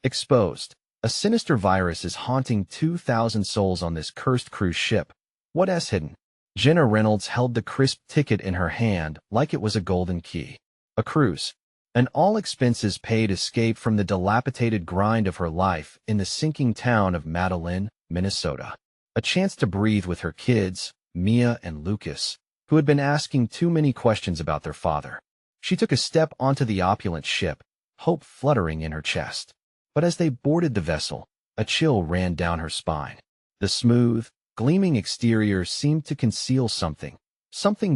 Exposed. A sinister virus is haunting 2,000 souls on this cursed cruise ship. What's hidden? Jenna Reynolds held the crisp ticket in her hand like it was a golden key. A cruise. An all-expenses-paid escape from the dilapidated grind of her life in the sinking town of Madeline, Minnesota. A chance to breathe with her kids, Mia and Lucas, who had been asking too many questions about their father. She took a step onto the opulent ship, hope fluttering in her chest. But as they boarded the vessel, a chill ran down her spine. The smooth, gleaming exterior seemed to conceal something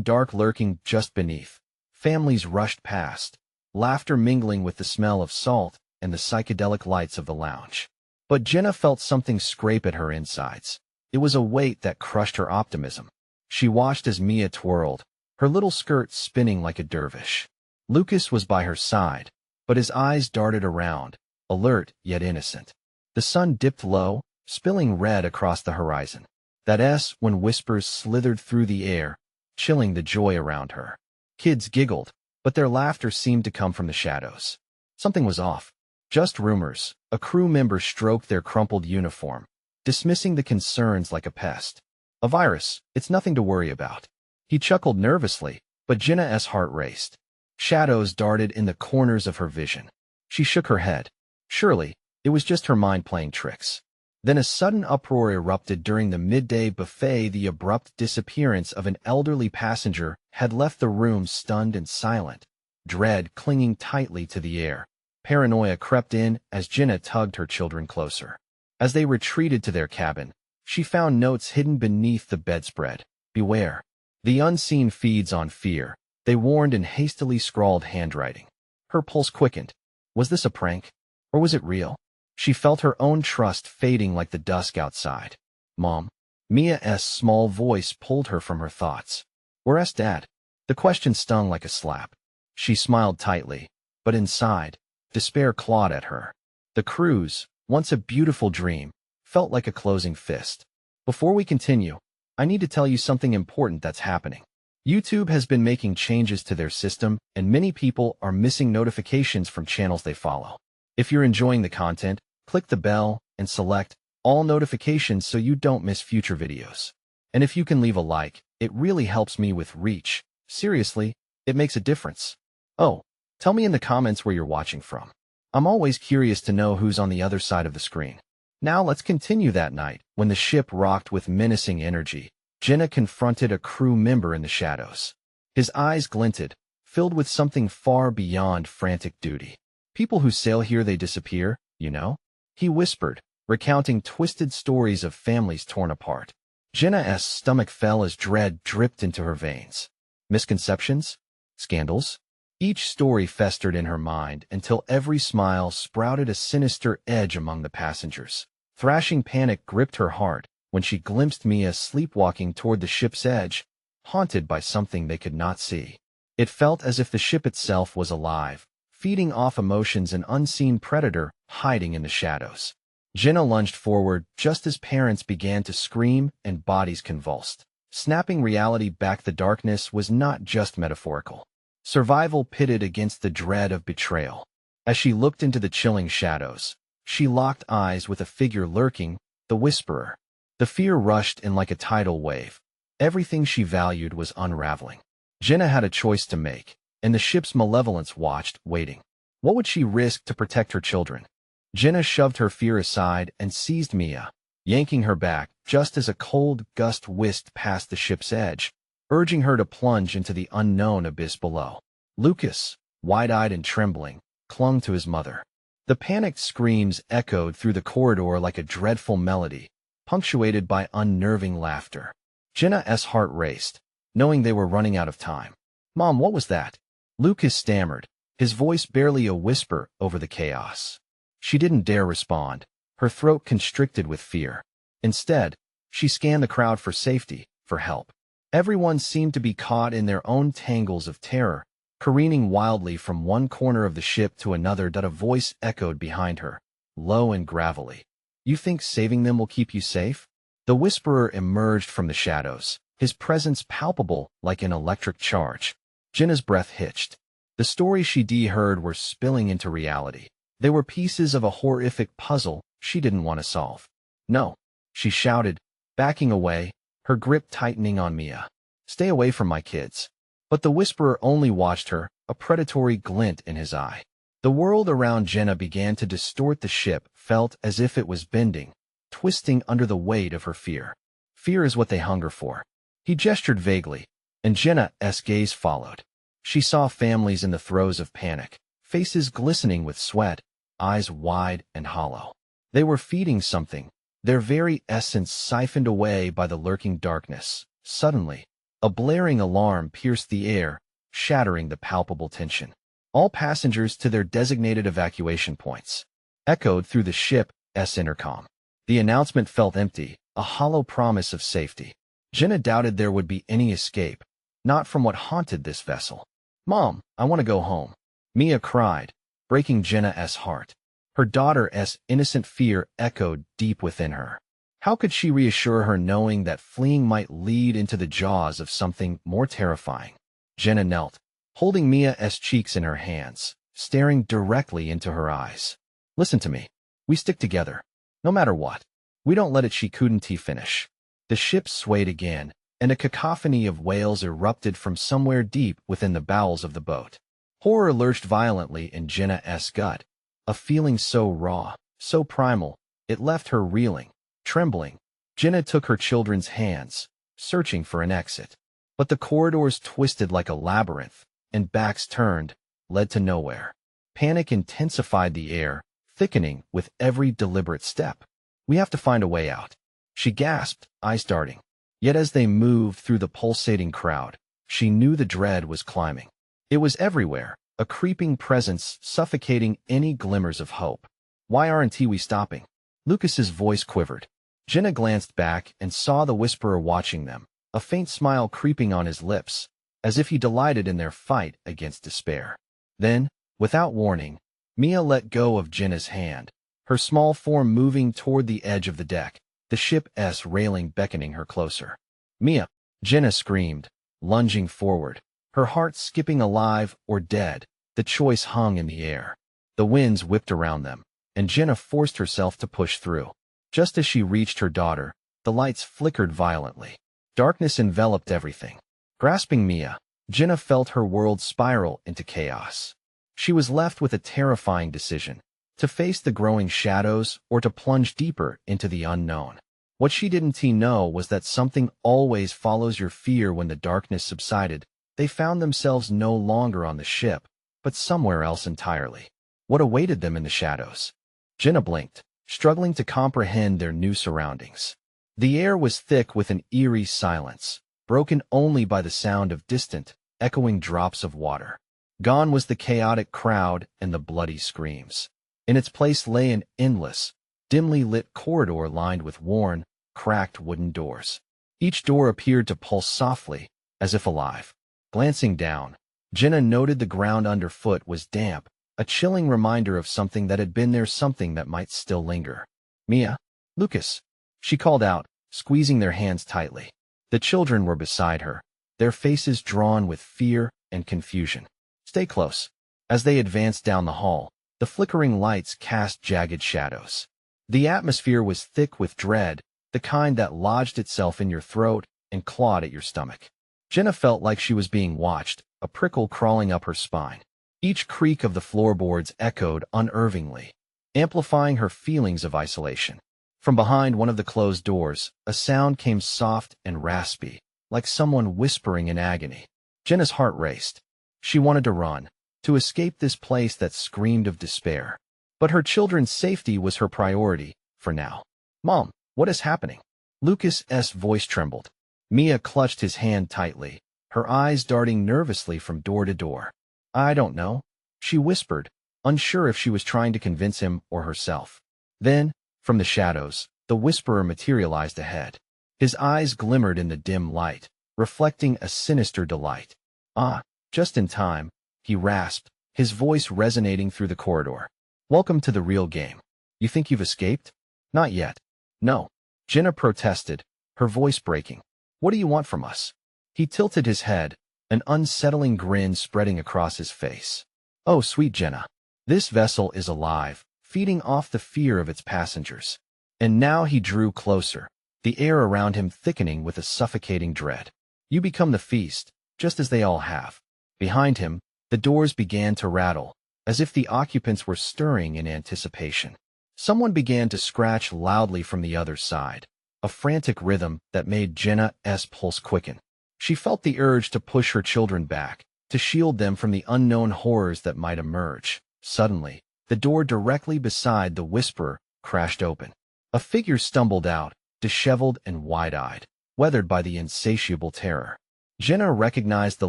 dark lurking just beneath. Families rushed past, laughter mingling with the smell of salt and the psychedelic lights of the lounge. But Jenna felt something scrape at her insides. It was a weight that crushed her optimism. She watched as Mia twirled, her little skirt spinning like a dervish. Lucas was by her side, but his eyes darted around, alert yet innocent. The sun dipped low, spilling red across the horizon. That S when whispers slithered through the air, chilling the joy around her. Kids giggled, but their laughter seemed to come from the shadows. Something was off. Just rumors. A crew member stroked their crumpled uniform, dismissing the concerns like a pest. A virus, it's nothing to worry about. He chuckled nervously, but Jenna's heart raced. Shadows darted in the corners of her vision. She shook her head. Surely, it was just her mind playing tricks. Then a sudden uproar erupted during the midday buffet. The abrupt disappearance of an elderly passenger had left the room stunned and silent, dread clinging tightly to the air. Paranoia crept in as Jenna tugged her children closer. As they retreated to their cabin, she found notes hidden beneath the bedspread. Beware. The unseen feeds on fear, they warned in hastily scrawled handwriting. Her pulse quickened. Was this a prank? Or was it real? She felt her own trust fading like the dusk outside. Mom. Mia's small voice pulled her from her thoughts. Where's Dad? The question stung like a slap. She smiled tightly, but inside, despair clawed at her. The cruise, once a beautiful dream, felt like a closing fist. Before we continue, I need to tell you something important that's happening. YouTube has been making changes to their system, and many people are missing notifications from channels they follow. If you're enjoying the content, click the bell and select all notifications so you don't miss future videos. And if you can leave a like, it really helps me with reach. Seriously, it makes a difference. Oh, tell me in the comments where you're watching from. I'm always curious to know who's on the other side of the screen. Now let's continue. That night, when the ship rocked with menacing energy, Jenna confronted a crew member in the shadows. His eyes glinted, filled with something far beyond frantic duty. People who sail here, they disappear, you know? He whispered, recounting twisted stories of families torn apart. Jenna's stomach fell as dread dripped into her veins. Misconceptions? Scandals? Each story festered in her mind until every smile sprouted a sinister edge among the passengers. Thrashing panic gripped her heart when she glimpsed Mia sleepwalking toward the ship's edge, haunted by something they could not see. It felt as if the ship itself was alive, feeding off emotions, an unseen predator hiding in the shadows. Jenna lunged forward just as parents began to scream and bodies convulsed. Snapping reality back, the darkness was not just metaphorical. Survival pitted against the dread of betrayal. As she looked into the chilling shadows, she locked eyes with a figure lurking, the Whisperer. The fear rushed in like a tidal wave. Everything she valued was unraveling. Jenna had a choice to make, and the ship's malevolence watched, waiting. What would she risk to protect her children? Jenna shoved her fear aside and seized Mia, yanking her back just as a cold gust whisked past the ship's edge, urging her to plunge into the unknown abyss below. Lucas, wide-eyed and trembling, clung to his mother. The panicked screams echoed through the corridor like a dreadful melody, punctuated by unnerving laughter. Jenna's heart raced, knowing they were running out of time. Mom, what was that? Lucas stammered, his voice barely a whisper over the chaos. She didn't dare respond, her throat constricted with fear. Instead, she scanned the crowd for safety, for help. Everyone seemed to be caught in their own tangles of terror, careening wildly from one corner of the ship to another. A voice echoed behind her, low and gravelly. You think saving them will keep you safe? The Whisperer emerged from the shadows, his presence palpable like an electric charge. Jenna's breath hitched. The stories she'd heard were spilling into reality. They were pieces of a horrific puzzle she didn't want to solve. "No," she shouted, backing away, her grip tightening on Mia. "Stay away from my kids." But the whisperer only watched her, a predatory glint in his eye. The world around Jenna began to distort. The ship felt as if it was bending, twisting under the weight of her fear. Fear is what they hunger for. He gestured vaguely, and Jenna's gaze followed. She saw families in the throes of panic, faces glistening with sweat, eyes wide and hollow. They were feeding something, their very essence siphoned away by the lurking darkness. Suddenly, a blaring alarm pierced the air, shattering the palpable tension. "All passengers to their designated evacuation points," echoed through the ship's intercom. The announcement felt empty, a hollow promise of safety. Jenna doubted there would be any escape, not from what haunted this vessel. "Mom, I want to go home," Mia cried, breaking Jenna's heart. Her daughter's innocent fear echoed deep within her. How could she reassure her knowing that fleeing might lead into the jaws of something more terrifying? Jenna knelt, holding Mia's cheeks in her hands, staring directly into her eyes. "Listen to me. We stick together. No matter what. We don't let it." She couldn't finish. The ship swayed again, and a cacophony of wails erupted from somewhere deep within the bowels of the boat. Horror lurched violently in Jenna's gut, a feeling so raw, so primal, it left her reeling, trembling. Jenna took her children's hands, searching for an exit. But the corridors twisted like a labyrinth, and backs turned, led to nowhere. Panic intensified the air, thickening with every deliberate step. "We have to find a way out," she gasped, eyes darting. Yet as they moved through the pulsating crowd, she knew the dread was climbing. It was everywhere, a creeping presence suffocating any glimmers of hope. "Why aren't we stopping?" Lucas's voice quivered. Jenna glanced back and saw the whisperer watching them, a faint smile creeping on his lips, as if he delighted in their fight against despair. Then, without warning, Mia let go of Jenna's hand, her small form moving toward the edge of the deck, the ship's railing beckoning her closer. "Mia!" Jenna screamed, lunging forward, her heart skipping alive or dead. The choice hung in the air. The winds whipped around them, and Jenna forced herself to push through. Just as she reached her daughter, the lights flickered violently. Darkness enveloped everything. Grasping Mia, Jenna felt her world spiral into chaos. She was left with a terrifying decision: to face the growing shadows or to plunge deeper into the unknown. What she didn't know was that something always follows your fear. When the darkness subsided, they found themselves no longer on the ship, but somewhere else entirely. What awaited them in the shadows? Jenna blinked, struggling to comprehend their new surroundings. The air was thick with an eerie silence, broken only by the sound of distant, echoing drops of water. Gone was the chaotic crowd and the bloody screams. In its place lay an endless, dimly lit corridor lined with worn, cracked wooden doors. Each door appeared to pulse softly, as if alive. Glancing down, Jenna noted the ground underfoot was damp, a chilling reminder of something that had been there, something that might still linger. "Mia, Lucas," she called out, squeezing their hands tightly. The children were beside her, their faces drawn with fear and confusion. "Stay close." As they advanced down the hall, the flickering lights cast jagged shadows. The atmosphere was thick with dread, the kind that lodged itself in your throat and clawed at your stomach. Jenna felt like she was being watched, a prickle crawling up her spine. Each creak of the floorboards echoed unnervingly, amplifying her feelings of isolation. From behind one of the closed doors, a sound came soft and raspy, like someone whispering in agony. Jenna's heart raced. She wanted to run, to escape this place that screamed of despair. But her children's safety was her priority, for now. "Mom, what is happening?" Lucas's voice trembled. Mia clutched his hand tightly, her eyes darting nervously from door to door. "I don't know," she whispered, unsure if she was trying to convince him or herself. Then, from the shadows, the whisperer materialized ahead. His eyes glimmered in the dim light, reflecting a sinister delight. "Ah, just in time," he rasped, his voice resonating through the corridor. "Welcome to the real game. You think you've escaped?" "Not yet." "No," Jenna protested, her voice breaking. "What do you want from us?" He tilted his head, an unsettling grin spreading across his face. "Oh, sweet Jenna. This vessel is alive, feeding off the fear of its passengers. And now he drew closer, the air around him thickening with a suffocating dread. You become the feast, just as they all have. Behind him, the doors began to rattle, as if the occupants were stirring in anticipation. Someone began to scratch loudly from the other side, a frantic rhythm that made Jenna's pulse quicken. She felt the urge to push her children back, to shield them from the unknown horrors that might emerge. Suddenly, the door directly beside the whisperer crashed open. A figure stumbled out, disheveled and wide-eyed, weathered by the insatiable terror. Jenna recognized the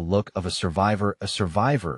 look of a survivor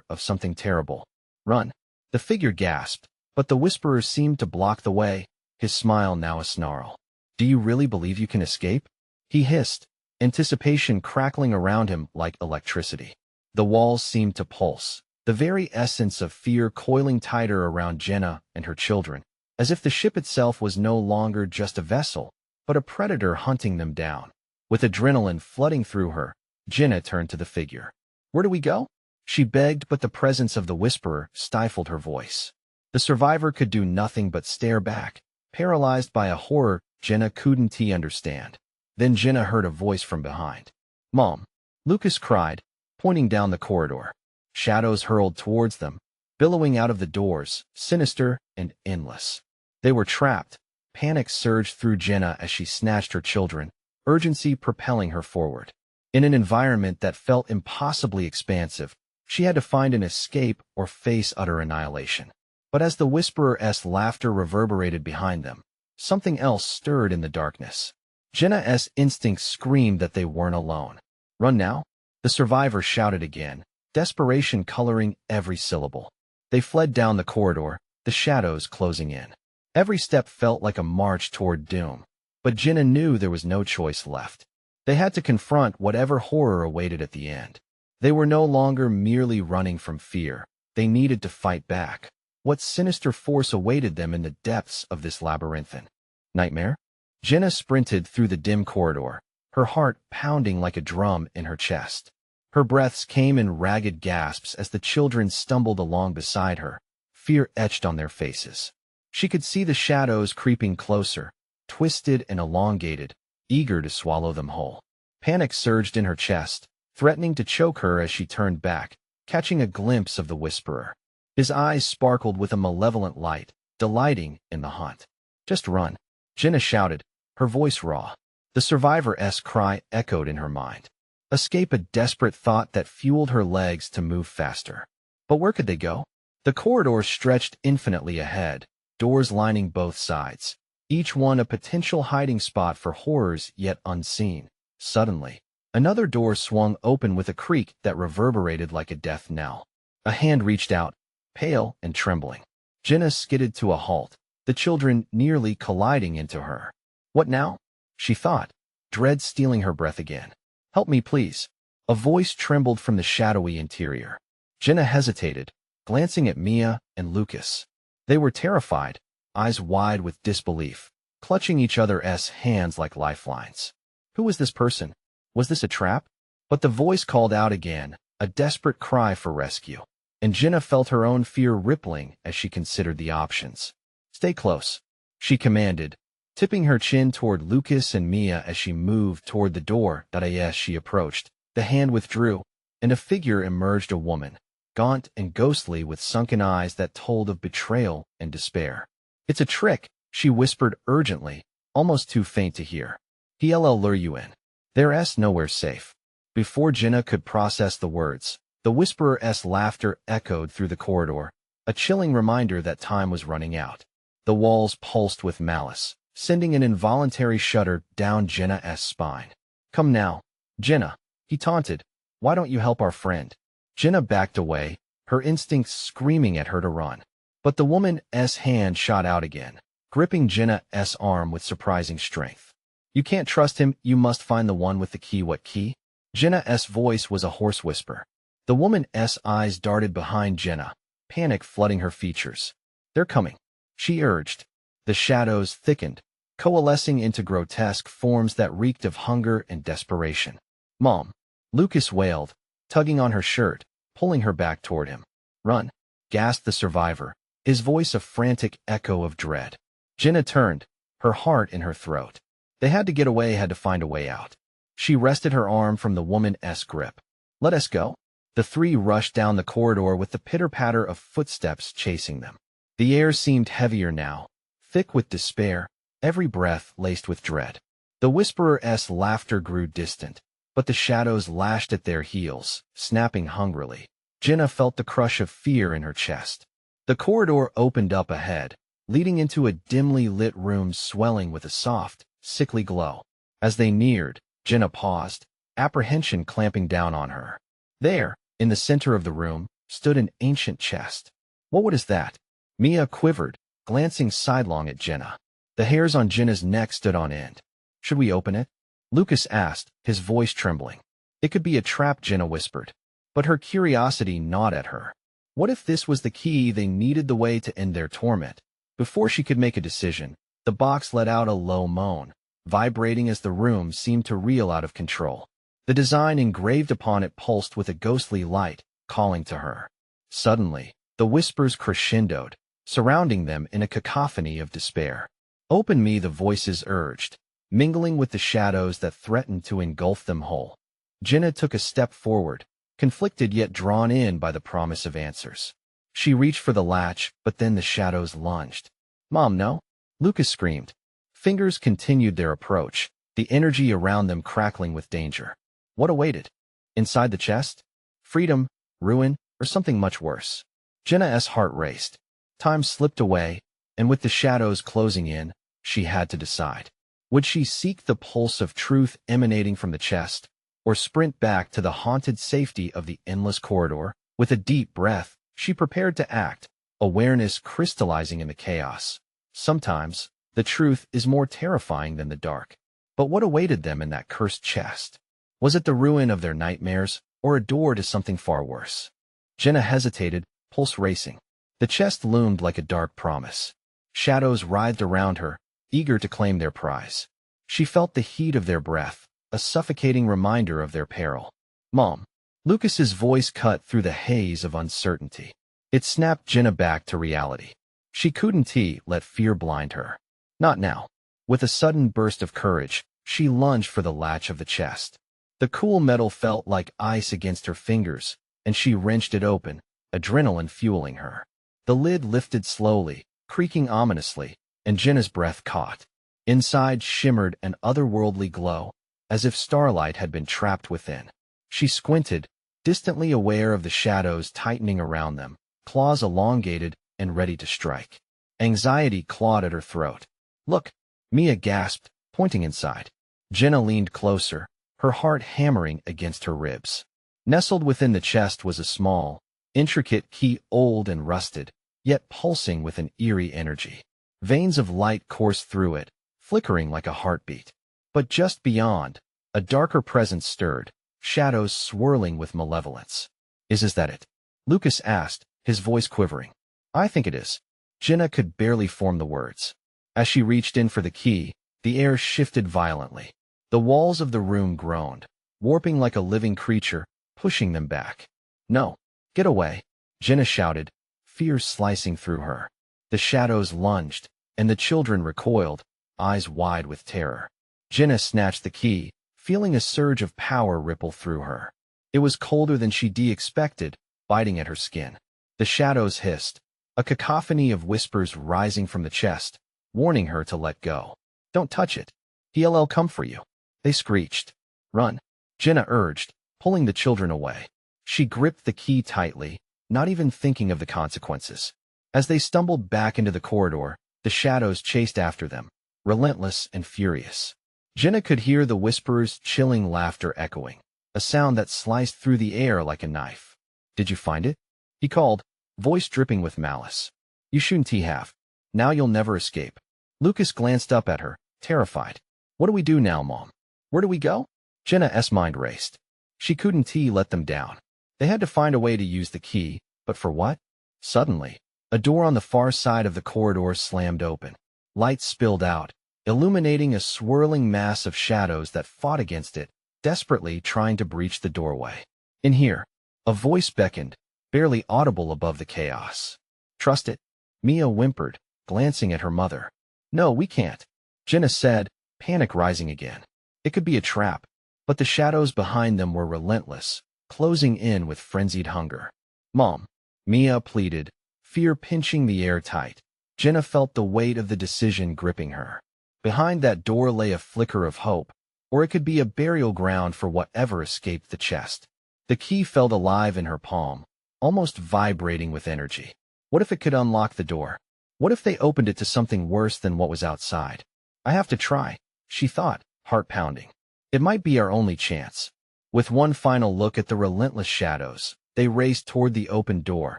of something terrible. Run! The figure gasped, but the whisperer seemed to block the way, his smile now a snarl. Do you really believe you can escape? He hissed, anticipation crackling around him like electricity. The walls seemed to pulse, the very essence of fear coiling tighter around Jenna and her children, as if the ship itself was no longer just a vessel, but a predator hunting them down. With adrenaline flooding through her, Jenna turned to the figure. Where do we go? She begged, but the presence of the whisperer stifled her voice. The survivor could do nothing but stare back, paralyzed by a horror Jenna couldn't understand. Then Jenna heard a voice from behind. Mom! Lucas cried, pointing down the corridor. Shadows hurled towards them, billowing out of the doors, sinister and endless. They were trapped. Panic surged through Jenna as she snatched her children, urgency propelling her forward. In an environment that felt impossibly expansive, she had to find an escape or face utter annihilation. But as the whisperer's laughter reverberated behind them, something else stirred in the darkness. Jenna's instincts screamed that they weren't alone. Run now? The survivor shouted again, desperation coloring every syllable. They fled down the corridor, the shadows closing in. Every step felt like a march toward doom, but Jenna knew there was no choice left. They had to confront whatever horror awaited at the end. They were no longer merely running from fear. They needed to fight back. What sinister force awaited them in the depths of this labyrinthine nightmare? Jenna sprinted through the dim corridor, her heart pounding like a drum in her chest. Her breaths came in ragged gasps as the children stumbled along beside her, fear etched on their faces. She could see the shadows creeping closer, twisted and elongated, eager to swallow them whole. Panic surged in her chest, threatening to choke her as she turned back, catching a glimpse of the whisperer. His eyes sparkled with a malevolent light, delighting in the hunt. Just run, Jenna shouted, her voice raw. The survivor's cry echoed in her mind. Escape, a desperate thought that fueled her legs to move faster. But where could they go? The corridor stretched infinitely ahead, doors lining both sides, each one a potential hiding spot for horrors yet unseen. Suddenly, another door swung open with a creak that reverberated like a death knell. A hand reached out, pale and trembling. Jenna skidded to a halt, the children nearly colliding into her. What now? She thought, dread stealing her breath again. Help me, please. A voice trembled from the shadowy interior. Jenna hesitated, glancing at Mia and Lucas. They were terrified, eyes wide with disbelief, clutching each other's hands like lifelines. Who was this person? Was this a trap? But the voice called out again, a desperate cry for rescue. And Jenna felt her own fear rippling as she considered the options. Stay close, she commanded, tipping her chin toward Lucas and Mia as she moved toward the door. As she approached, the hand withdrew, and a figure emerged, a woman, gaunt and ghostly with sunken eyes that told of betrayal and despair. It's a trick, she whispered urgently, almost too faint to hear. He'll lure you in. There's nowhere safe. Before Jenna could process the words, the whisperer's laughter echoed through the corridor, a chilling reminder that time was running out. The walls pulsed with malice, sending an involuntary shudder down Jenna's spine. Come now, Jenna, he taunted. Why don't you help our friend? Jenna backed away, her instincts screaming at her to run. But the woman's hand shot out again, gripping Jenna's arm with surprising strength. You can't trust him, you must find the one with the key. What key? Jenna's voice was a hoarse whisper. The woman's eyes darted behind Jenna, panic flooding her features. They're coming, she urged. The shadows thickened, coalescing into grotesque forms that reeked of hunger and desperation. Mom, Lucas wailed, tugging on her shirt, pulling her back toward him. Run, gasped the survivor, his voice a frantic echo of dread. Jenna turned, her heart in her throat. They had to get away, had to find a way out. She wrested her arm from the woman's grip. Let us go. The three rushed down the corridor with the pitter-patter of footsteps chasing them. The air seemed heavier now, thick with despair, every breath laced with dread. The whisperer's laughter grew distant, but the shadows lashed at their heels, snapping hungrily. Jenna felt the crush of fear in her chest. The corridor opened up ahead, leading into a dimly lit room swelling with a soft, sickly glow. As they neared, Jenna paused, apprehension clamping down on her. There, in the center of the room, stood an ancient chest. What is that? Mia quivered, glancing sidelong at Jenna. The hairs on Jenna's neck stood on end. Should we open it? Lucas asked, his voice trembling. It could be a trap, Jenna whispered. But her curiosity gnawed at her. What if this was the key they needed, the way to end their torment? Before she could make a decision, the box let out a low moan, vibrating as the room seemed to reel out of control. The design engraved upon it pulsed with a ghostly light, calling to her. Suddenly, the whispers crescendoed, surrounding them in a cacophony of despair. Open me, the voices urged, mingling with the shadows that threatened to engulf them whole. Jenna took a step forward, conflicted yet drawn in by the promise of answers. She reached for the latch, but then the shadows lunged. Mom, no! Lucas screamed. Fingers continued their approach, the energy around them crackling with danger. What awaited? Inside the chest? Freedom, ruin, or something much worse? Jenna's heart raced. Time slipped away, and with the shadows closing in, she had to decide. Would she seek the pulse of truth emanating from the chest, or sprint back to the haunted safety of the endless corridor? With a deep breath, she prepared to act, awareness crystallizing in the chaos. Sometimes, the truth is more terrifying than the dark. But what awaited them in that cursed chest? Was it the ruin of their nightmares, or a door to something far worse? Jenna hesitated, pulse racing. The chest loomed like a dark promise. Shadows writhed around her, eager to claim their prize. She felt the heat of their breath, a suffocating reminder of their peril. Mom. Lucas's voice cut through the haze of uncertainty. It snapped Jenna back to reality. She couldn't let fear blind her. Not now. With a sudden burst of courage, she lunged for the latch of the chest. The cool metal felt like ice against her fingers, and she wrenched it open, adrenaline fueling her. The lid lifted slowly, creaking ominously, and Jenna's breath caught. Inside shimmered an otherworldly glow, as if starlight had been trapped within. She squinted, distantly aware of the shadows tightening around them, claws elongated and ready to strike. Anxiety clawed at her throat. Look, Mia gasped, pointing inside. Jenna leaned closer, her heart hammering against her ribs. Nestled within the chest was a small, intricate key, old and rusted, yet pulsing with an eerie energy. Veins of light coursed through it, flickering like a heartbeat. But just beyond, a darker presence stirred, shadows swirling with malevolence. Is that it? Lucas asked, his voice quivering. I think it is. Jenna could barely form the words. As she reached in for the key, the air shifted violently. The walls of the room groaned, warping like a living creature, pushing them back. No, get away, Jenna shouted, fear slicing through her. The shadows lunged, and the children recoiled, eyes wide with terror. Jenna snatched the key, feeling a surge of power ripple through her. It was colder than she'd expected, biting at her skin. The shadows hissed, a cacophony of whispers rising from the chest, warning her to let go. Don't touch it. He'll come for you. They screeched. Run, Jenna urged, pulling the children away. She gripped the key tightly, not even thinking of the consequences. As they stumbled back into the corridor, the shadows chased after them, relentless and furious. Jenna could hear the whisperers' chilling laughter echoing, a sound that sliced through the air like a knife. Did you find it? He called, voice dripping with malice. You shouldn't have. Now you'll never escape. Lucas glanced up at her, terrified. What do we do now, Mom? Where do we go? Jenna's mind raced. She couldn't let them down. They had to find a way to use the key, but for what? Suddenly, a door on the far side of the corridor slammed open. Light spilled out, illuminating a swirling mass of shadows that fought against it, desperately trying to breach the doorway. In here, a voice beckoned, barely audible above the chaos. Trust it. Mia whimpered, glancing at her mother. No, we can't, Jenna said, panic rising again. It could be a trap, but the shadows behind them were relentless, closing in with frenzied hunger. Mom, Mia pleaded, fear pinching the air tight. Jenna felt the weight of the decision gripping her. Behind that door lay a flicker of hope, or it could be a burial ground for whatever escaped the chest. The key felt alive in her palm, almost vibrating with energy. What if it could unlock the door? What if they opened it to something worse than what was outside? I have to try, she thought, heart pounding. It might be our only chance. With one final look at the relentless shadows, they raced toward the open door,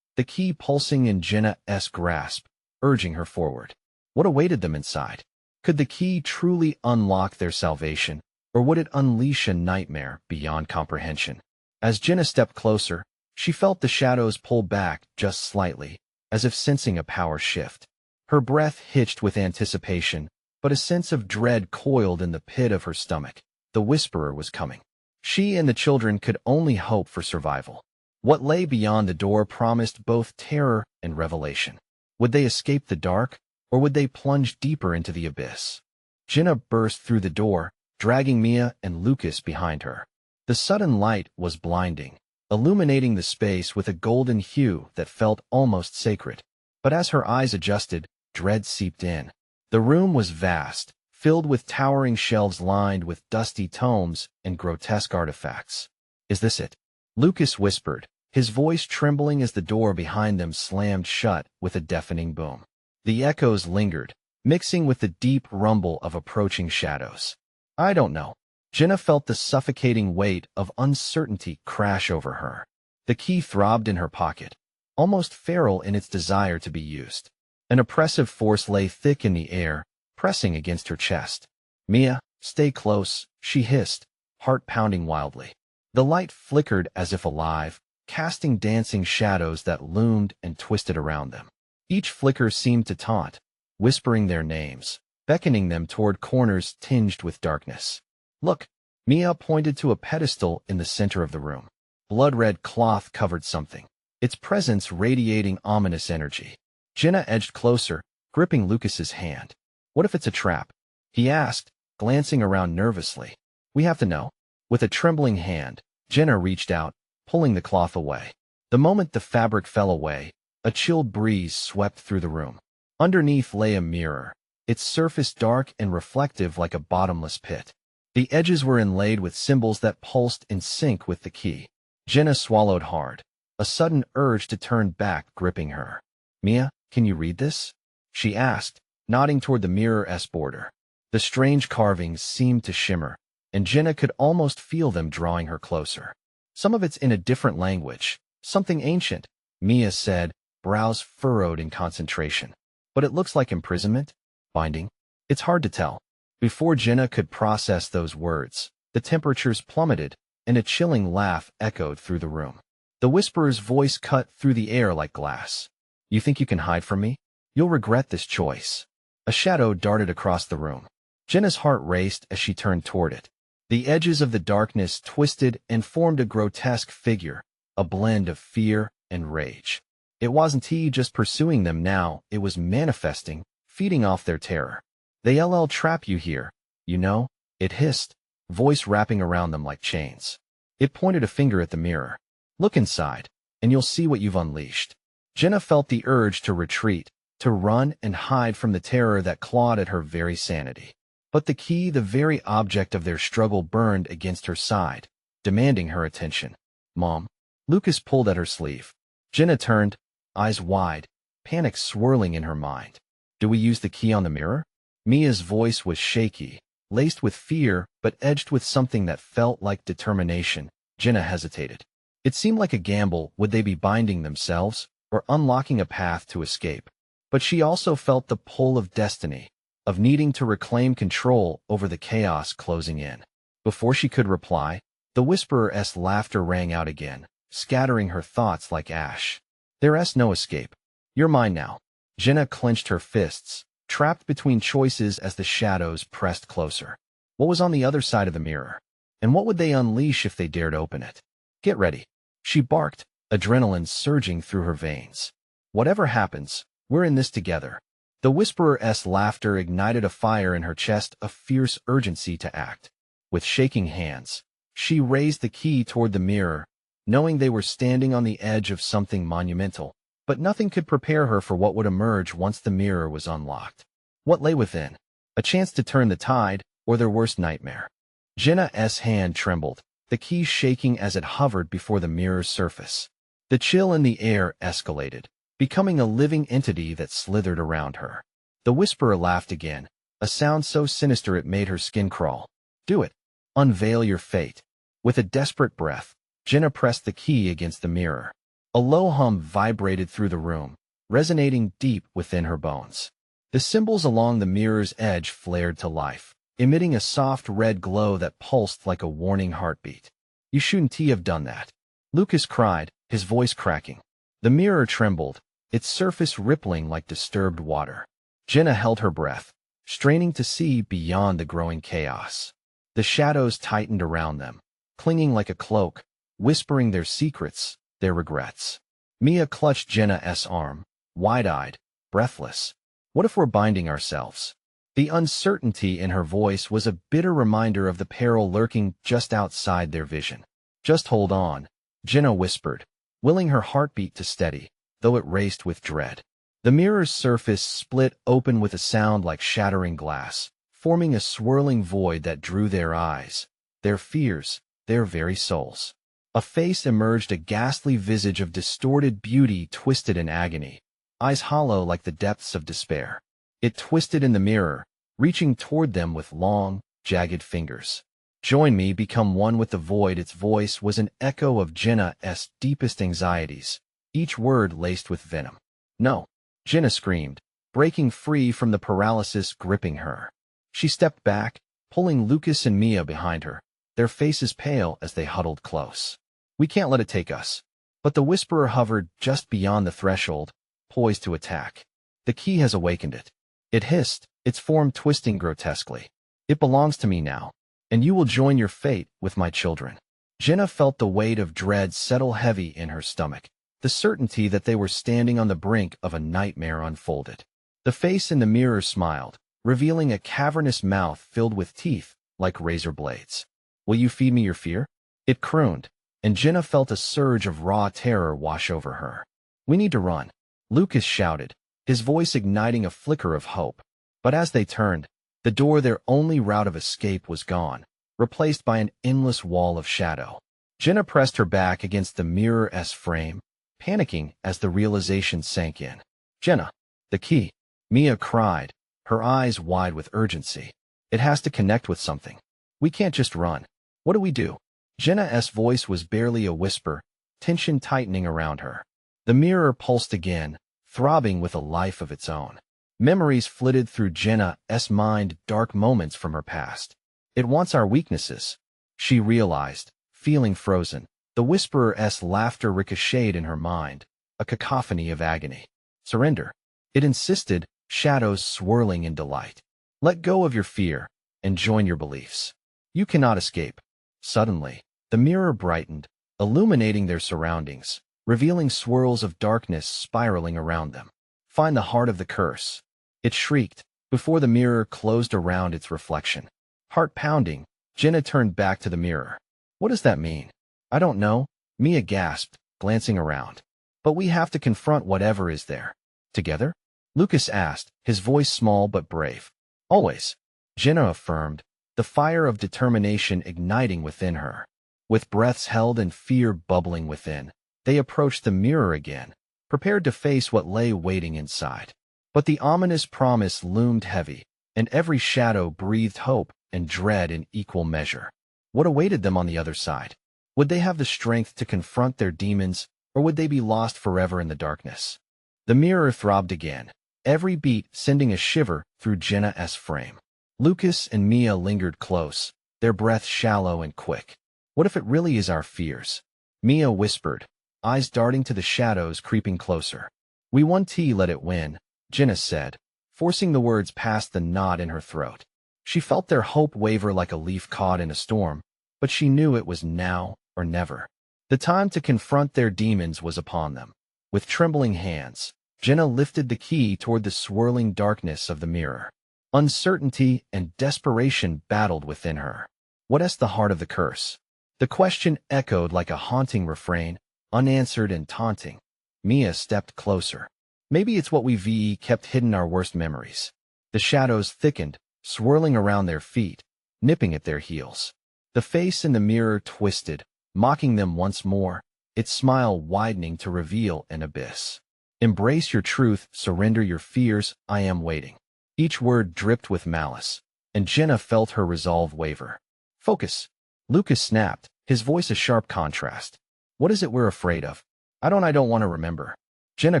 the key pulsing in Jenna's grasp, urging her forward. What awaited them inside? Could the key truly unlock their salvation, or would it unleash a nightmare beyond comprehension? As Jenna stepped closer, she felt the shadows pull back just slightly, as if sensing a power shift. Her breath hitched with anticipation, but a sense of dread coiled in the pit of her stomach. The Whisperer was coming. She and the children could only hope for survival. What lay beyond the door promised both terror and revelation. Would they escape the dark, or would they plunge deeper into the abyss? Jenna burst through the door, dragging Mia and Lucas behind her. The sudden light was blinding, illuminating the space with a golden hue that felt almost sacred. But as her eyes adjusted, dread seeped in. The room was vast, filled with towering shelves lined with dusty tomes and grotesque artifacts. Is this it? Lucas whispered, his voice trembling as the door behind them slammed shut with a deafening boom. The echoes lingered, mixing with the deep rumble of approaching shadows. I don't know. Jenna felt the suffocating weight of uncertainty crash over her. The key throbbed in her pocket, almost feral in its desire to be used. An oppressive force lay thick in the air, pressing against her chest. Mia, stay close, she hissed, heart pounding wildly. The light flickered as if alive, casting dancing shadows that loomed and twisted around them. Each flicker seemed to taunt, whispering their names, beckoning them toward corners tinged with darkness. Look, Mia pointed to a pedestal in the center of the room. Blood-red cloth covered something, its presence radiating ominous energy. Jenna edged closer, gripping Lucas's hand. What if it's a trap? He asked, glancing around nervously. We have to know. With a trembling hand, Jenna reached out, pulling the cloth away. The moment the fabric fell away, a chilled breeze swept through the room. Underneath lay a mirror, its surface dark and reflective like a bottomless pit. The edges were inlaid with symbols that pulsed in sync with the key. Jenna swallowed hard, a sudden urge to turn back gripping her. Mia, can you read this? She asked, nodding toward the mirror's border. The strange carvings seemed to shimmer, and Jenna could almost feel them drawing her closer. Some of it's in a different language, something ancient, Mia said, brows furrowed in concentration. But it looks like imprisonment? Binding? It's hard to tell. Before Jenna could process those words, the temperatures plummeted, and a chilling laugh echoed through the room. The Whisperer's voice cut through the air like glass. You think you can hide from me? You'll regret this choice. A shadow darted across the room. Jenna's heart raced as she turned toward it. The edges of the darkness twisted and formed a grotesque figure, a blend of fear and rage. It wasn't he just pursuing them now, it was manifesting, feeding off their terror. They trap you here, you know, it hissed, voice wrapping around them like chains. It pointed a finger at the mirror. Look inside, and you'll see what you've unleashed. Jenna felt the urge to retreat, to run and hide from the terror that clawed at her very sanity. But the key, the very object of their struggle, burned against her side, demanding her attention. Mom. Lucas pulled at her sleeve. Jenna turned, eyes wide, panic swirling in her mind. Do we use the key on the mirror? Mia's voice was shaky, laced with fear, but edged with something that felt like determination. Jenna hesitated. It seemed like a gamble. Would they be binding themselves, or unlocking a path to escape? But she also felt the pull of destiny, of needing to reclaim control over the chaos closing in. Before she could reply, the Whisperer's laughter rang out again, scattering her thoughts like ash. There's no escape. You're mine now. Jenna clenched her fists, trapped between choices as the shadows pressed closer. What was on the other side of the mirror? And what would they unleash if they dared open it? Get ready. She barked, adrenaline surging through her veins. Whatever happens, We're in this together. The Whisperer's laughter ignited a fire in her chest, a fierce urgency to act. With shaking hands, she raised the key toward the mirror, knowing they were standing on the edge of something monumental. But nothing could prepare her for what would emerge once the mirror was unlocked. What lay within? A chance to turn the tide, or their worst nightmare? Jenna's hand trembled, the key shaking as it hovered before the mirror's surface. The chill in the air escalated, becoming a living entity that slithered around her. The Whisperer laughed again, a sound so sinister it made her skin crawl. Do it. Unveil your fate. With a desperate breath, Jenna pressed the key against the mirror. A low hum vibrated through the room, resonating deep within her bones. The symbols along the mirror's edge flared to life, emitting a soft red glow that pulsed like a warning heartbeat. You shouldn't have done that, Lucas cried, his voice cracking. The mirror trembled, its surface rippling like disturbed water. Jenna held her breath, straining to see beyond the growing chaos. The shadows tightened around them, clinging like a cloak, whispering their secrets, their regrets. Mia clutched Jenna's arm, wide-eyed, breathless. What if we're binding ourselves? The uncertainty in her voice was a bitter reminder of the peril lurking just outside their vision. Just hold on, Jenna whispered, willing her heartbeat to steady, though it raced with dread. The mirror's surface split open with a sound like shattering glass, forming a swirling void that drew their eyes, their fears, their very souls. A face emerged, a ghastly visage of distorted beauty twisted in agony, eyes hollow like the depths of despair. It twisted in the mirror, reaching toward them with long, jagged fingers. Join me, become one with the void. Its voice was an echo of Jenna's deepest anxieties, each word laced with venom. No, Jenna screamed, breaking free from the paralysis gripping her. She stepped back, pulling Lucas and Mia behind her, their faces pale as they huddled close. We can't let it take us. But the Whisperer hovered just beyond the threshold, poised to attack. The key has awakened it. It hissed, its form twisting grotesquely. It belongs to me now, and you will join your fate with my children. Jenna felt the weight of dread settle heavy in her stomach, the certainty that they were standing on the brink of a nightmare unfolded. The face in the mirror smiled, revealing a cavernous mouth filled with teeth like razor blades. Will you feed me your fear? It crooned, and Jenna felt a surge of raw terror wash over her. We need to run, Lucas shouted, his voice igniting a flicker of hope. But as they turned, the door, their only route of escape, was gone, replaced by an endless wall of shadow. Jenna pressed her back against the mirror's frame, panicking as the realization sank in. Jenna, the key, Mia cried, her eyes wide with urgency. It has to connect with something. We can't just run. What do we do? Jenna's voice was barely a whisper, tension tightening around her. The mirror pulsed again, throbbing with a life of its own. Memories flitted through Jenna's mind, dark moments from her past. It wants our weaknesses, she realized, feeling frozen. The Whisperer's laughter ricocheted in her mind, a cacophony of agony. Surrender, it insisted, shadows swirling in delight. Let go of your fear, and join your beliefs. You cannot escape. Suddenly, the mirror brightened, illuminating their surroundings, revealing swirls of darkness spiraling around them. Find the heart of the curse, it shrieked, before the mirror closed around its reflection. Heart pounding, Jenna turned back to the mirror. What does that mean? I don't know, Mia gasped, glancing around. But we have to confront whatever is there. Together? Lucas asked, his voice small but brave. Always, Jenna affirmed, the fire of determination igniting within her. With breaths held and fear bubbling within, they approached the mirror again, prepared to face what lay waiting inside. But the ominous promise loomed heavy, and every shadow breathed hope and dread in equal measure. What awaited them on the other side? Would they have the strength to confront their demons, or would they be lost forever in the darkness? The mirror throbbed again, every beat sending a shiver through Jenna's frame. Lucas and Mia lingered close, their breath shallow and quick. What if it really is our fears? Mia whispered, eyes darting to the shadows creeping closer. We won't let it win, Jenna said, forcing the words past the knot in her throat. She felt their hope waver like a leaf caught in a storm, but she knew it was now or never. The time to confront their demons was upon them. With trembling hands, Jenna lifted the key toward the swirling darkness of the mirror. Uncertainty and desperation battled within her. What is the heart of the curse? The question echoed like a haunting refrain, unanswered and taunting. Mia stepped closer. Maybe it's what we kept hidden our worst memories. The shadows thickened, swirling around their feet, nipping at their heels. The face in the mirror twisted, mocking them once more, its smile widening to reveal an abyss. Embrace your truth, surrender your fears, I am waiting. Each word dripped with malice, and Jenna felt her resolve waver. Focus. Lucas snapped, his voice a sharp contrast. What is it we're afraid of? I don't want to remember. Jenna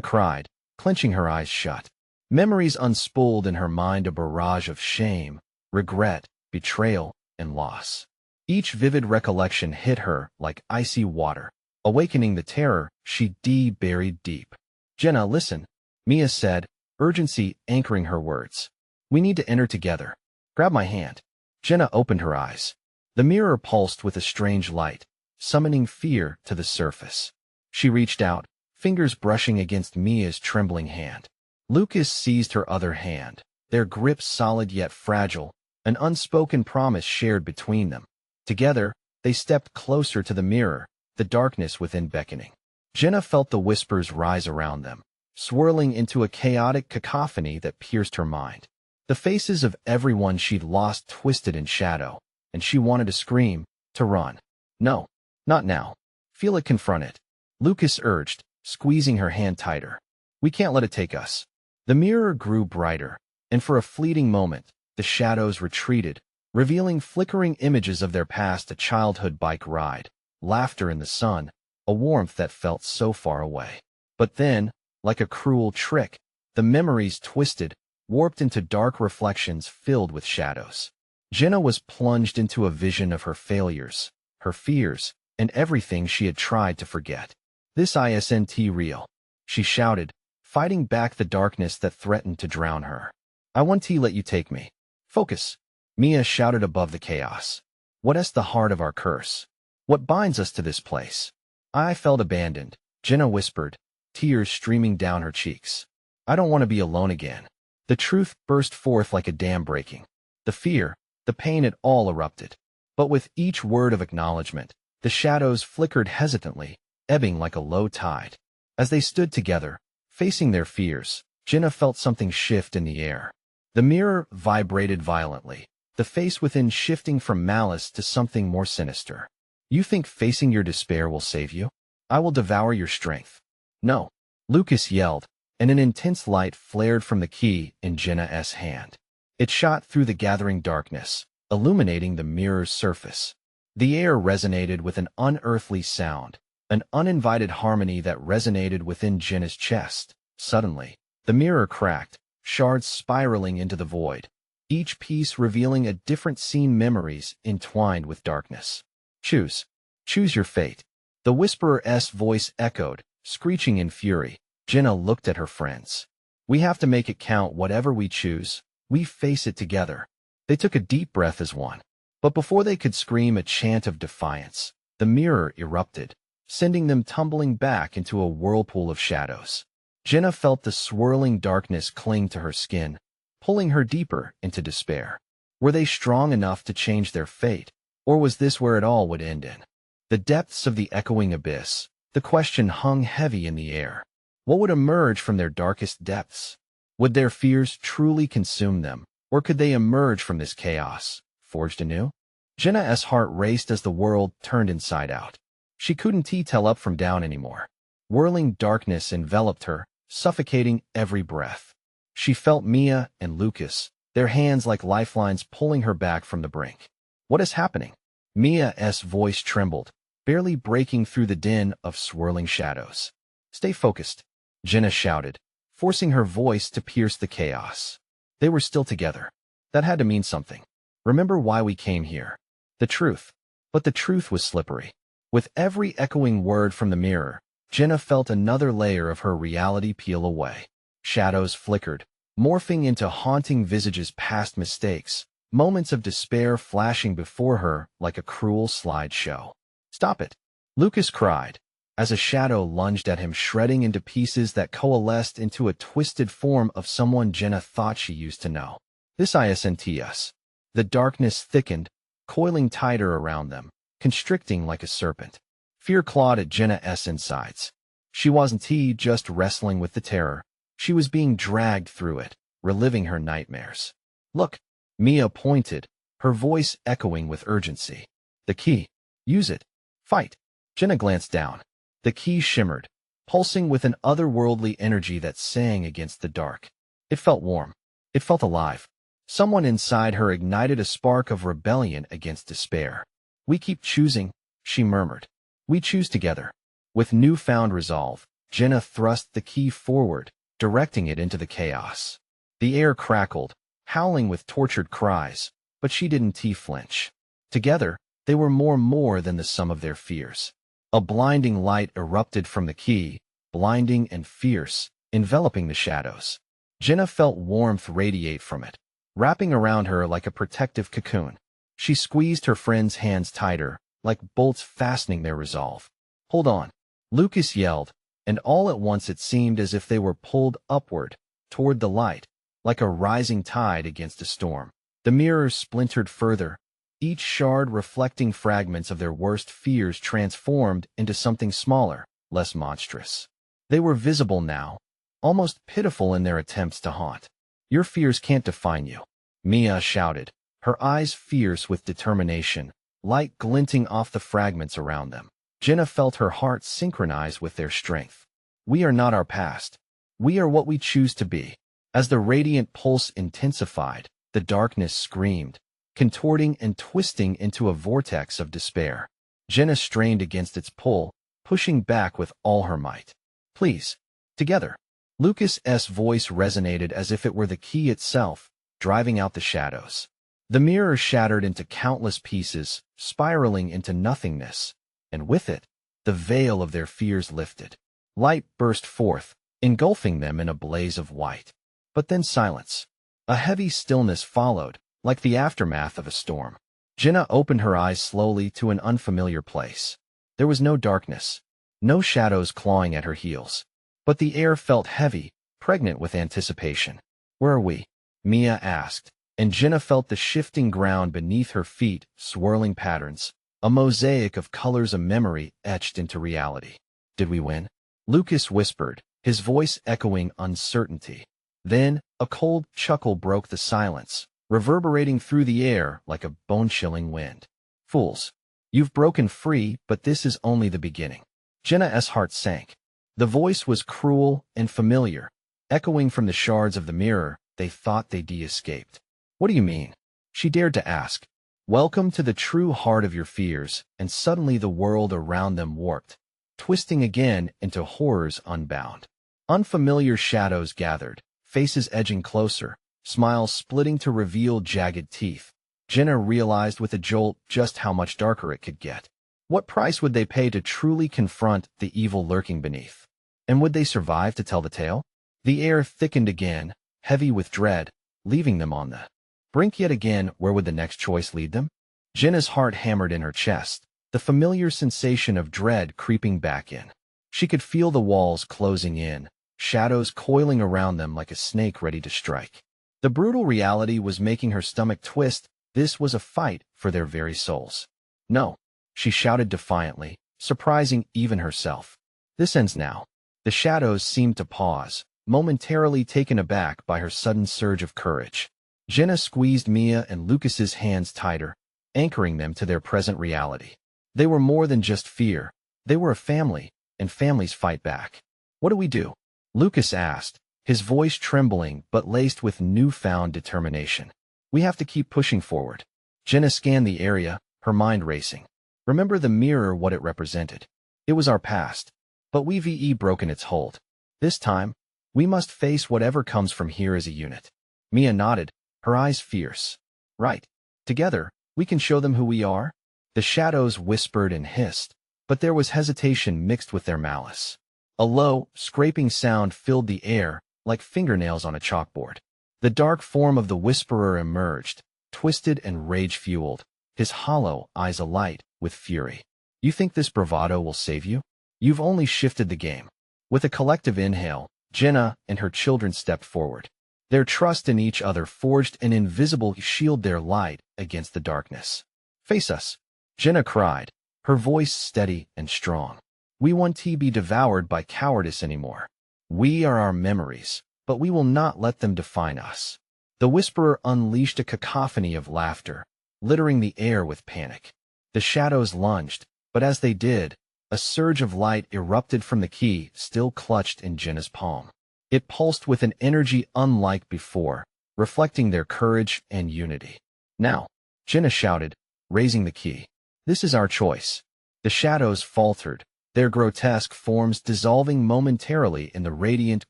cried, clenching her eyes shut. Memories unspooled in her mind, a barrage of shame, regret, betrayal, and loss. Each vivid recollection hit her like icy water, awakening the terror she'd buried deep. Jenna, listen, Mia said, urgency anchoring her words. We need to enter together. Grab my hand. Jenna opened her eyes. The mirror pulsed with a strange light, summoning fear to the surface. She reached out, fingers brushing against Mia's trembling hand. Lucas seized her other hand, their grip solid yet fragile, an unspoken promise shared between them. Together, they stepped closer to the mirror, the darkness within beckoning. Jenna felt the whispers rise around them, swirling into a chaotic cacophony that pierced her mind. The faces of everyone she'd lost twisted in shadow, and she wanted to scream, to run. No, not now. Feel it, confront it. Lucas urged, squeezing her hand tighter. We can't let it take us. The mirror grew brighter, and for a fleeting moment, the shadows retreated, revealing flickering images of their past, a childhood bike ride, laughter in the sun, a warmth that felt so far away. But then, like a cruel trick, the memories twisted, warped into dark reflections filled with shadows. Jenna was plunged into a vision of her failures, her fears, and everything she had tried to forget. This isn't real, she shouted, fighting back the darkness that threatened to drown her. I want to let you take me. Focus, Mia shouted above the chaos. What is the heart of our curse? What binds us to this place? I felt abandoned, Jenna whispered, tears streaming down her cheeks. I don't want to be alone again. The truth burst forth like a dam breaking. The fear, the pain, it all erupted. But with each word of acknowledgement, the shadows flickered hesitantly, ebbing like a low tide. As they stood together, facing their fears, Jenna felt something shift in the air. The mirror vibrated violently, the face within shifting from malice to something more sinister. You think facing your despair will save you? I will devour your strength. No, Lucas yelled, and an intense light flared from the key in Jenna's hand. It shot through the gathering darkness, illuminating the mirror's surface. The air resonated with an unearthly sound, an uninvited harmony that resonated within Jenna's chest. Suddenly, the mirror cracked, shards spiraling into the void, each piece revealing a different scene, memories entwined with darkness. Choose. Choose your fate. The whisperer's voice echoed, screeching in fury. Jenna looked at her friends. We have to make it count. Whatever we choose, we face it together. They took a deep breath as one. But before they could scream a chant of defiance, the mirror erupted, sending them tumbling back into a whirlpool of shadows. Jenna felt the swirling darkness cling to her skin, pulling her deeper into despair. Were they strong enough to change their fate, or was this where it all would end in? The depths of the echoing abyss, the question hung heavy in the air. What would emerge from their darkest depths? Would their fears truly consume them, or could they emerge from this chaos, forged anew? Jenna's heart raced as the world turned inside out. She couldn't tell up from down anymore. Whirling darkness enveloped her, suffocating every breath. She felt Mia and Lucas, their hands like lifelines pulling her back from the brink. What is happening? Mia's voice trembled, barely breaking through the din of swirling shadows. Stay focused, Jenna shouted, forcing her voice to pierce the chaos. They were still together. That had to mean something. Remember why we came here. The truth. But the truth was slippery. With every echoing word from the mirror, Jenna felt another layer of her reality peel away. Shadows flickered, morphing into haunting visages, past mistakes, moments of despair flashing before her like a cruel slideshow. Stop it, Lucas cried. as a shadow lunged at him, shredding into pieces that coalesced into a twisted form of someone Jenna thought she used to know. This ISNTS. The darkness thickened, coiling tighter around them, constricting like a serpent. Fear clawed at Jenna's insides. She wasn't just wrestling with the terror. She was being dragged through it, reliving her nightmares. Look, Mia pointed, her voice echoing with urgency. The key. Use it. Fight. Jenna glanced down. The key shimmered, pulsing with an otherworldly energy that sang against the dark. It felt warm. It felt alive. Someone inside her ignited a spark of rebellion against despair. We keep choosing, she murmured. We choose together. With newfound resolve, Jenna thrust the key forward, directing it into the chaos. The air crackled, howling with tortured cries, but she didn't flinch. Together, they were more than the sum of their fears. A blinding light erupted from the key, blinding and fierce, enveloping the shadows. Jenna felt warmth radiate from it, wrapping around her like a protective cocoon. She squeezed her friend's hands tighter, like bolts fastening their resolve. Hold on, Lucas yelled, and all at once it seemed as if they were pulled upward, toward the light, like a rising tide against a storm. The mirrors splintered further, each shard reflecting fragments of their worst fears transformed into something smaller, less monstrous. They were visible now, almost pitiful in their attempts to haunt. Your fears can't define you, Mia shouted, her eyes fierce with determination, light glinting off the fragments around them. Jenna felt her heart synchronize with their strength. We are not our past. We are what we choose to be. As the radiant pulse intensified, the darkness screamed, contorting and twisting into a vortex of despair. Jenna strained against its pull, pushing back with all her might. Please, together. Lucas's voice resonated as if it were the key itself, driving out the shadows. The mirror shattered into countless pieces, spiraling into nothingness, and with it, the veil of their fears lifted. Light burst forth, engulfing them in a blaze of white. But then silence. A heavy stillness followed, like the aftermath of a storm. Jenna opened her eyes slowly to an unfamiliar place. There was no darkness, no shadows clawing at her heels. But the air felt heavy, pregnant with anticipation. Where are we? Mia asked, and Jenna felt the shifting ground beneath her feet, swirling patterns, a mosaic of colors, a memory etched into reality. Did we win? Lucas whispered, his voice echoing uncertainty. Then, a cold chuckle broke the silence, reverberating through the air like a bone-chilling wind. Fools. You've broken free, but this is only the beginning. Jenna's heart sank. The voice was cruel and familiar, echoing from the shards of the mirror. They thought they'd escaped. What do you mean? She dared to ask. Welcome to the true heart of your fears, and suddenly the world around them warped, twisting again into horrors unbound. Unfamiliar shadows gathered, faces edging closer, smiles splitting to reveal jagged teeth. Jenna realized with a jolt just how much darker it could get. What price would they pay to truly confront the evil lurking beneath? And would they survive to tell the tale? The air thickened again, heavy with dread, leaving them on the brink yet again. Where would the next choice lead them? Jenna's heart hammered in her chest, the familiar sensation of dread creeping back in. She could feel the walls closing in, shadows coiling around them like a snake ready to strike. The brutal reality was making her stomach twist. This was a fight for their very souls. No, she shouted defiantly, surprising even herself. This ends now. The shadows seemed to pause, momentarily taken aback by her sudden surge of courage. Jenna squeezed Mia and Lucas's hands tighter, anchoring them to their present reality. They were more than just fear. They were a family, and families fight back. What do we do? Lucas asked, his voice trembling but laced with newfound determination. We have to keep pushing forward. Jenna scanned the area, her mind racing. Remember the mirror, what it represented. It was our past, but we've broken its hold. This time, we must face whatever comes from here as a unit. Mia nodded, her eyes fierce. Right. Together, we can show them who we are. The shadows whispered and hissed, but there was hesitation mixed with their malice. A low, scraping sound filled the air, like fingernails on a chalkboard. The dark form of the whisperer emerged, twisted and rage-fueled, his hollow eyes alight with fury. You think this bravado will save you? You've only shifted the game. With a collective inhale, Jenna and her children stepped forward. Their trust in each other forged an invisible shield, their light against the darkness. Face us, Jenna cried, her voice steady and strong. We won't be devoured by cowardice anymore. We are our memories, but we will not let them define us. The whisperer unleashed a cacophony of laughter, littering the air with panic. The shadows lunged, but as they did, a surge of light erupted from the key still clutched in Jenna's palm. It pulsed with an energy unlike before, reflecting their courage and unity. Now, Jenna shouted, raising the key. This is our choice. The shadows faltered, their grotesque forms dissolving momentarily in the radiant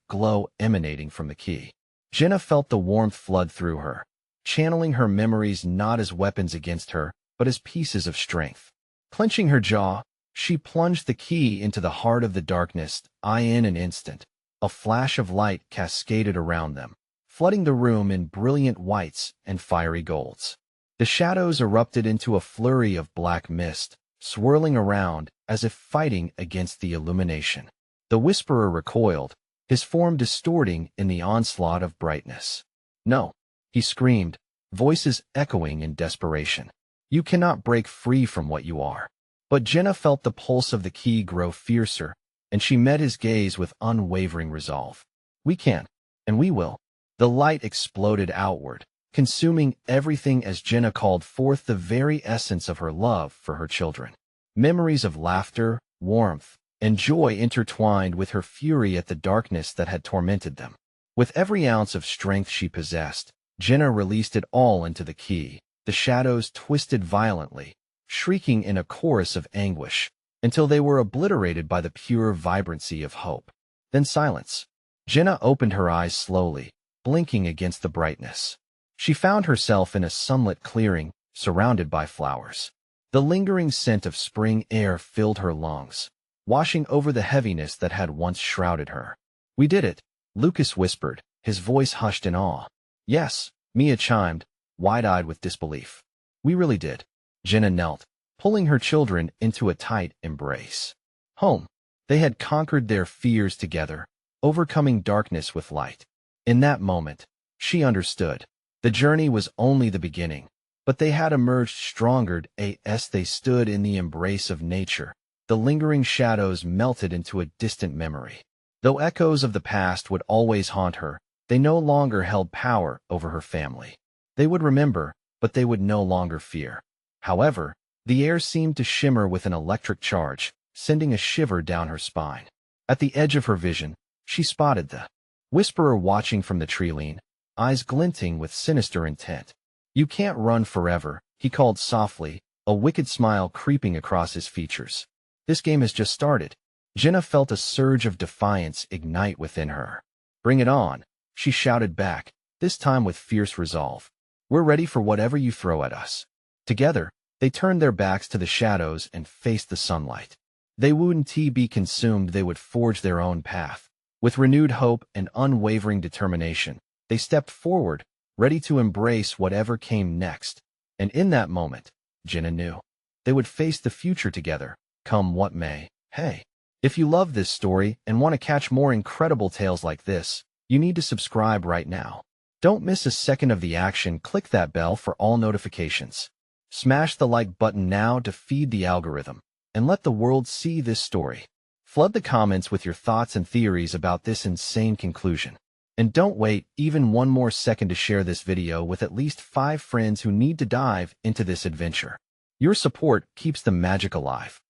glow emanating from the key. Jenna felt the warmth flood through her, channeling her memories not as weapons against her, but as pieces of strength. Clenching her jaw, she plunged the key into the heart of the darkness. In an instant, a flash of light cascaded around them, flooding the room in brilliant whites and fiery golds. The shadows erupted into a flurry of black mist, swirling around as if fighting against the illumination. The whisperer recoiled, his form distorting in the onslaught of brightness. No, he screamed, voices echoing in desperation. You cannot break free from what you are. But Jenna felt the pulse of the key grow fiercer, and she met his gaze with unwavering resolve. We can, and we will. The light exploded outward, consuming everything as Jenna called forth the very essence of her love for her children. Memories of laughter, warmth, and joy intertwined with her fury at the darkness that had tormented them. With every ounce of strength she possessed, Jenna released it all into the key. The shadows twisted violently, shrieking in a chorus of anguish, until they were obliterated by the pure vibrancy of hope. Then silence. Jenna opened her eyes slowly, blinking against the brightness. She found herself in a sunlit clearing, surrounded by flowers. The lingering scent of spring air filled her lungs, washing over the heaviness that had once shrouded her. We did it, Lucas whispered, his voice hushed in awe. Yes, Mia chimed, wide-eyed with disbelief. We really did. Jenna knelt, pulling her children into a tight embrace. Home. They had conquered their fears together, overcoming darkness with light. In that moment, she understood. The journey was only the beginning, but they had emerged stronger as they stood in the embrace of nature. The lingering shadows melted into a distant memory. Though echoes of the past would always haunt her, they no longer held power over her family. They would remember, but they would no longer fear. However, the air seemed to shimmer with an electric charge, sending a shiver down her spine. At the edge of her vision, she spotted the whisperer watching from the tree-line, eyes glinting with sinister intent. You can't run forever, he called softly, a wicked smile creeping across his features. This game has just started. Jenna felt a surge of defiance ignite within her. Bring it on, she shouted back, this time with fierce resolve. We're ready for whatever you throw at us. Together, they turned their backs to the shadows and faced the sunlight. They wouldn't be consumed, they would forge their own path. With renewed hope and unwavering determination, they stepped forward, ready to embrace whatever came next. And in that moment, Jenna knew. They would face the future together, come what may. Hey, if you love this story and want to catch more incredible tales like this, you need to subscribe right now. Don't miss a second of the action. Click that bell for all notifications. Smash the like button now to feed the algorithm, and let the world see this story. Flood the comments with your thoughts and theories about this insane conclusion. And don't wait even one more second to share this video with at least 5 friends who need to dive into this adventure. Your support keeps the magic alive.